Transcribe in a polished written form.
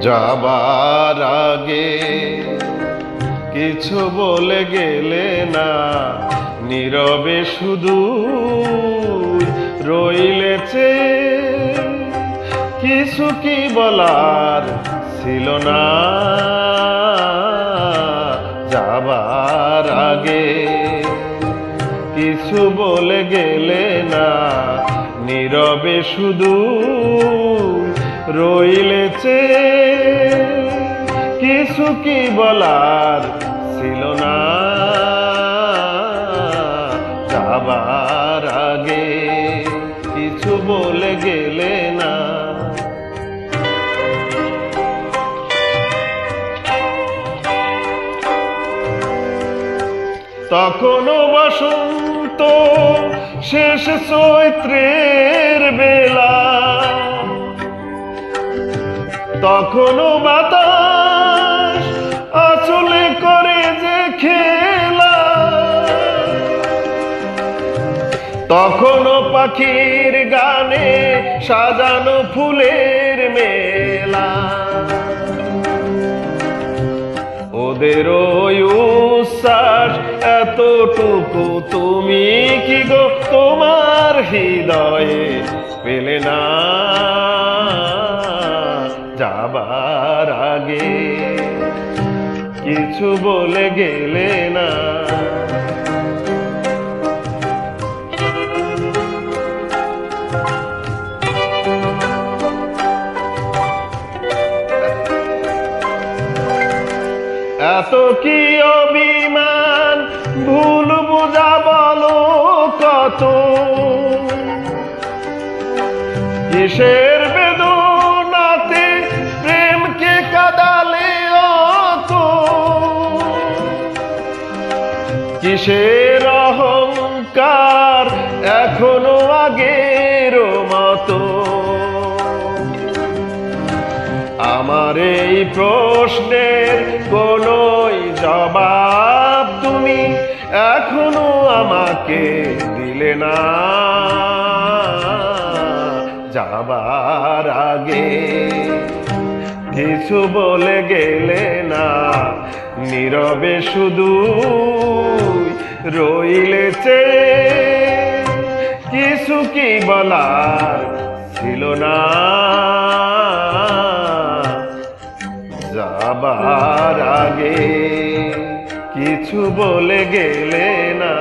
যাবার আগে কিছু বলে গেলে না, নীরবে শুধু রইলেছে। কিছু কি বলার ছিল না যাবার আগে, কিছু বলে গেলে না, নীরবে শুধু রইলেছে। কিছু কি বলার ছিল না যাবার আগে, কিছু বলে গেলে না। তখনও বসন্ত শেষ চৈত্রের বেলা, তখনও বাতাস আঁচলে করে যে খেলা, তখনও পাখির গানে সাজানো ফুলের মেলা। ওদের ওই উচ্ছ্বাস এতটুকু তুমি কি গো তোমার হৃদয়ে পেলে না যাবার আগে, কিছু বলে গেলে না। এত কি অভিমান ভুল বুঝা বলো কত, কিসের বেদনাতে প্রেমকে কাঁদালে অত, কিসের অহংকার এখনো আগের মতো। আমার এই প্রশ্নের কোনোই জবাব তুমি এখনো আমাকে দিলে না যাবার আগে, কিছু বলে গেলে না, নীরবে শুধু রইলেছে। কিছু কি বলার ছিল না যাবার আগে, কিছু বলে গেলে না।